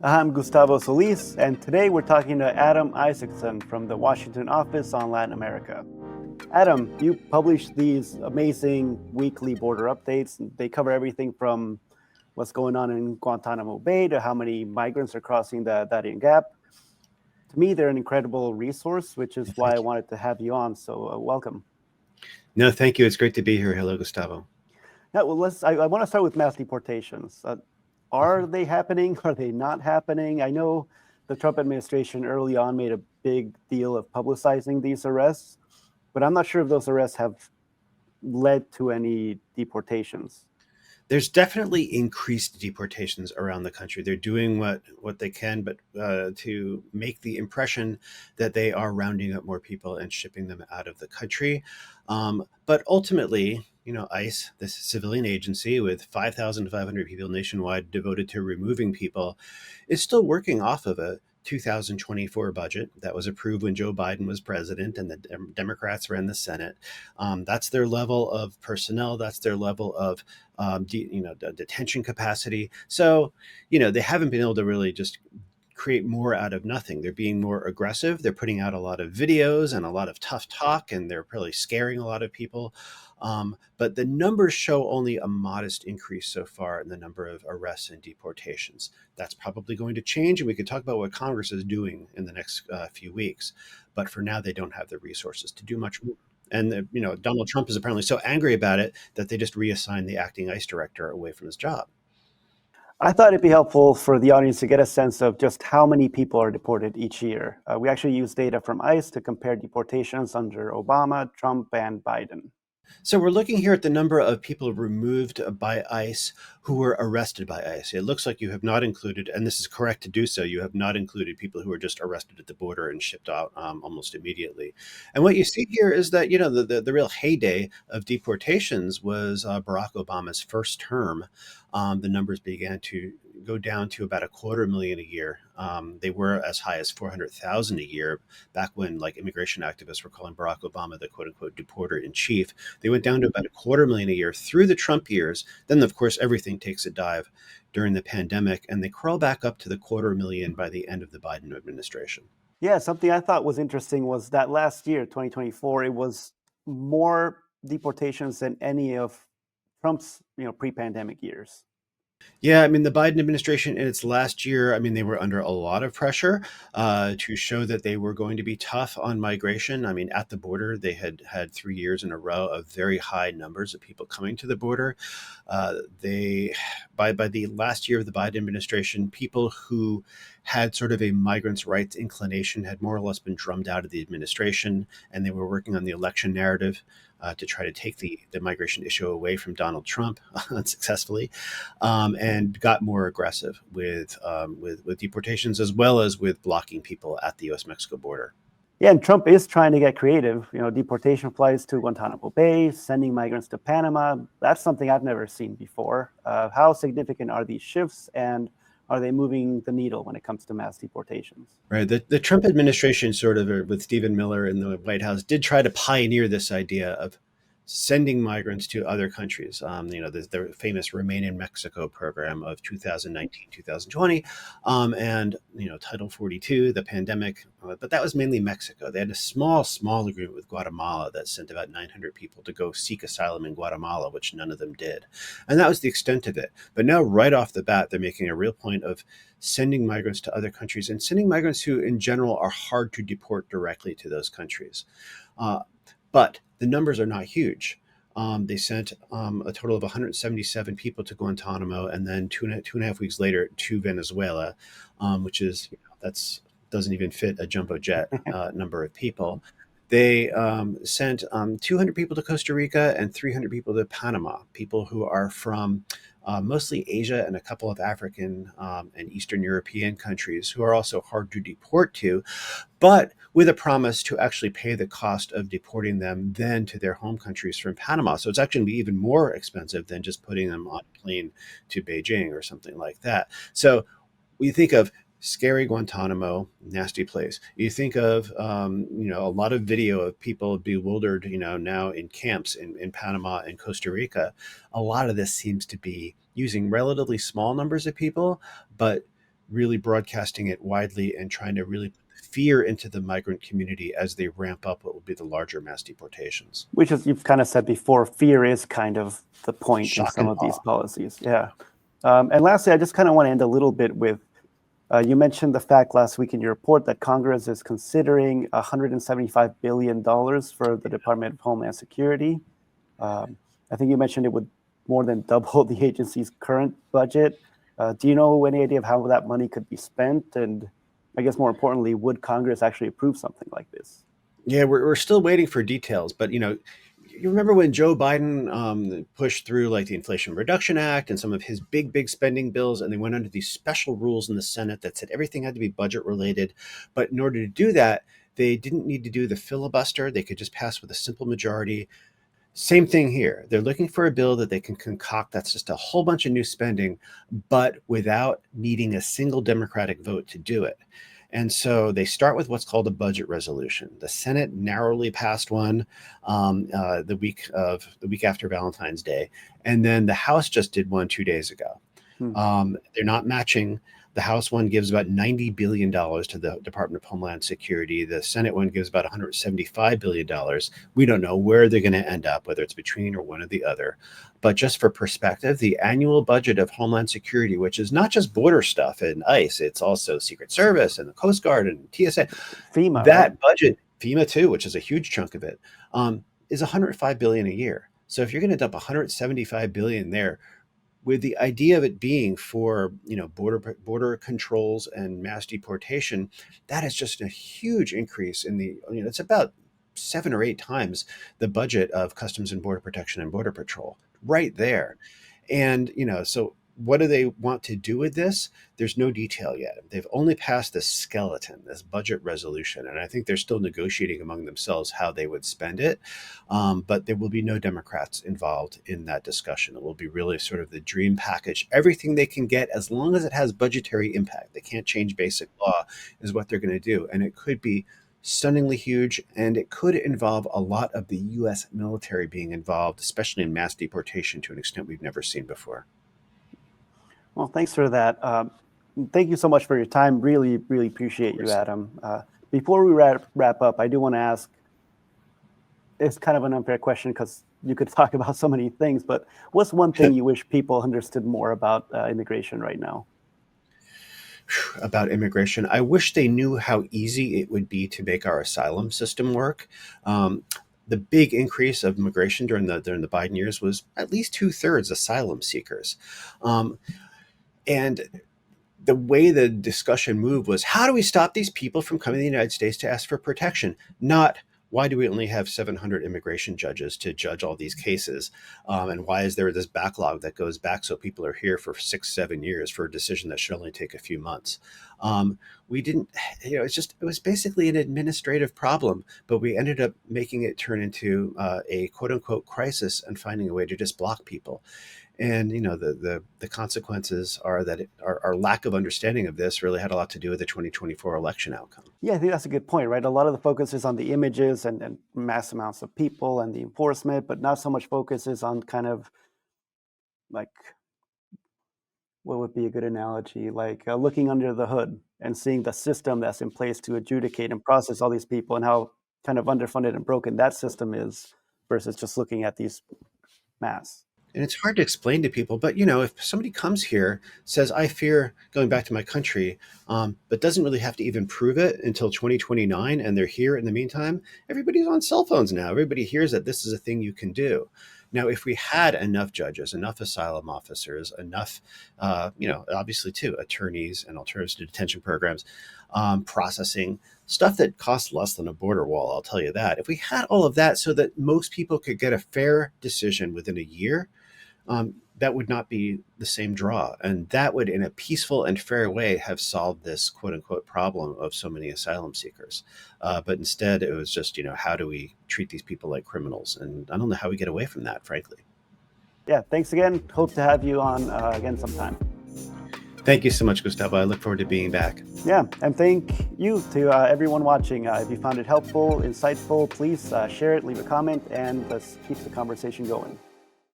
I'm Gustavo Solis, and today we're talking to Adam Isaacson from the Washington office on Latin America. Adam, you publish these amazing weekly border updates. They cover everything from what's going on in Guantanamo Bay to how many migrants are crossing the Darien Gap. To me, they're an incredible resource, which is why I Thank you. wanted to have you on. So, welcome. No, thank you. It's great to be here. Hello, Gustavo. Yeah, well, I want to start with mass deportations. Are they happening? Are they not happening? I know the Trump administration early on made a big deal of publicizing these arrests, but I'm not sure if those arrests have led to any deportations. There's definitely increased deportations around the country. They're doing what they can, but to make the impression that they are rounding up more people and shipping them out of the country. But ultimately, ICE, this civilian agency with 5,500 people nationwide devoted to removing people, is still working off of a 2024 budget that was approved when Joe Biden was president and the Democrats ran the Senate. That's their level of personnel. That's their level of detention capacity. So, they haven't been able to really just create more out of nothing. They're being more aggressive. They're putting out a lot of videos and a lot of tough talk, and they're really scaring a lot of people. But the numbers show only a modest increase so far in the number of arrests and deportations. That's probably going to change, and we can talk about what Congress is doing in the next few weeks. But for now, they don't have the resources to do much more. And Donald Trump is apparently so angry about it that they just reassigned the acting ICE director away from his job. I thought it'd be helpful for the audience to get a sense of just how many people are deported each year. We actually use data from ICE to compare deportations under Obama, Trump, and Biden. So we're looking here at the number of people removed by ICE who were arrested by ICE. It looks like you have not included, and this is correct to do so, you have not included people who were just arrested at the border and shipped out almost immediately. And what you see here is that, the real heyday of deportations was Barack Obama's first term. The numbers began to go down to about 250,000 a year. They were as high as 400,000 a year back when immigration activists were calling Barack Obama the quote unquote deporter in chief. They went down to about 250,000 a year through the Trump years. Then, of course, everything takes a dive during the pandemic, and they crawl back up to the 250,000 by the end of the Biden administration. Yeah, something I thought was interesting was that last year, 2024, it was more deportations than any of Trump's, pre-pandemic years. Yeah, I mean, the Biden administration in its last year, I mean, they were under a lot of pressure to show that they were going to be tough on migration. I mean, at the border, they had had 3 years in a row of very high numbers of people coming to the border. They, by the last year of the Biden administration, people who had sort of a migrants' rights inclination had more or less been drummed out of the administration, and they were working on the election narrative to try to take the migration issue away from Donald Trump unsuccessfully, and got more aggressive with deportations as well as with blocking people at the U.S.-Mexico border. Yeah, and Trump is trying to get creative. Deportation flights to Guantanamo Bay, sending migrants to Panama. That's something I've never seen before. How significant are these shifts, and are they moving the needle when it comes to mass deportations? Right. The Trump administration, sort of with Stephen Miller in the White House, did try to pioneer this idea of sending migrants to other countries. The famous Remain in Mexico program of 2019, 2020, and Title 42, the pandemic. But that was mainly Mexico. They had a small agreement with Guatemala that sent about 900 people to go seek asylum in Guatemala, which none of them did, and that was the extent of it. But now, right off the bat, they're making a real point of sending migrants to other countries and sending migrants who, in general, are hard to deport directly to those countries. But the numbers are not huge. They sent a total of 177 people to Guantanamo, and then two and a half weeks later to Venezuela, which is that's doesn't even fit a jumbo jet number of people. They sent 200 people to Costa Rica and 300 people to Panama, people who are from mostly Asia and a couple of African and Eastern European countries who are also hard to deport to, but with a promise to actually pay the cost of deporting them then to their home countries from Panama. So it's actually going to be even more expensive than just putting them on a plane to Beijing or something like that. So we think of scary Guantanamo, nasty place. You think of, a lot of video of people bewildered, now in camps in Panama and Costa Rica. A lot of this seems to be using relatively small numbers of people, but really broadcasting it widely and trying to really put fear into the migrant community as they ramp up what will be the larger mass deportations. Which, as you've kind of said before, fear is kind of the point in Shock some and of these awe. policies. Yeah. And lastly, I just kind of want to end a little bit with you mentioned the fact last week in your report that Congress is considering $175 billion for the Department of Homeland Security. I think you mentioned it would more than double the agency's current budget. Do you know any idea of how that money could be spent? And I guess more importantly, would Congress actually approve something like this? Yeah, we're still waiting for details, but you remember when Joe Biden pushed through like the Inflation Reduction Act and some of his big spending bills, and they went under these special rules in the Senate that said everything had to be budget related. But in order to do that, they didn't need to do the filibuster. They could just pass with a simple majority. Same thing here. They're looking for a bill that they can concoct that's just a whole bunch of new spending, but without needing a single Democratic vote to do it. And so they start with what's called a budget resolution. The Senate narrowly passed one the week after Valentine's Day, and then the House just did one 2 days ago. They're not matching. The House one gives about $90 billion to the Department of Homeland Security. The Senate one gives about $175 billion. We don't know where they're going to end up, whether it's between or one or the other. But just for perspective, the annual budget of Homeland Security, which is not just border stuff and ICE, it's also Secret Service and the Coast Guard and TSA. FEMA, that right? budget, FEMA too, which is a huge chunk of it, is $105 billion a year. So if you're going to dump $175 billion there, with the idea of it being for border controls and mass deportation, that is just a huge increase in the it's about 7 or 8 times the budget of Customs and Border Protection and Border Patrol right there. And so what do they want to do with this? There's no detail yet. They've only passed this skeleton, this budget resolution, and I think they're still negotiating among themselves how they would spend it. But there will be no Democrats involved in that discussion. It will be really sort of the dream package. Everything they can get, as long as it has budgetary impact, they can't change basic law, is what they're going to do. And it could be stunningly huge, and it could involve a lot of the U.S. military being involved, especially in mass deportation to an extent we've never seen before. Well, thanks for that. Thank you so much for your time. Really, really appreciate you, Adam. Before we wrap up, I do want to ask, it's kind of an unfair question because you could talk about so many things, but what's one thing you wish people understood more about immigration right now? About immigration, I wish they knew how easy it would be to make our asylum system work. The big increase of immigration during the Biden years was at least 2/3 asylum seekers. And the way the discussion moved was, how do we stop these people from coming to the United States to ask for protection? Not, why do we only have 700 immigration judges to judge all these cases? And why is there this backlog that goes back so people are here for 6-7 years for a decision that should only take a few months? We didn't, it was basically an administrative problem, but we ended up making it turn into a quote unquote crisis and finding a way to just block people. And the consequences are that our lack of understanding of this really had a lot to do with the 2024 election outcome. Yeah, I think that's a good point, right? A lot of the focus is on the images and mass amounts of people and the enforcement, but not so much focus is on kind of like, what would be a good analogy? Like looking under the hood and seeing the system that's in place to adjudicate and process all these people and how kind of underfunded and broken that system is versus just looking at these mass. And it's hard to explain to people, but if somebody comes here, says, I fear going back to my country, but doesn't really have to even prove it until 2029, and they're here in the meantime, everybody's on cell phones now. Everybody hears that this is a thing you can do. Now, if we had enough judges, enough asylum officers, enough, obviously too, attorneys and alternatives to detention programs, processing, stuff that costs less than a border wall, I'll tell you that. If we had all of that so that most people could get a fair decision within a year, that would not be the same draw. And that would, in a peaceful and fair way, have solved this quote unquote problem of so many asylum seekers. But instead, it was just, how do we treat these people like criminals? And I don't know how we get away from that, frankly. Yeah, thanks again. Hope to have you on again sometime. Thank you so much, Gustavo. I look forward to being back. Yeah, and thank you to everyone watching. If you found it helpful, insightful, please share it, leave a comment, and let's keep the conversation going.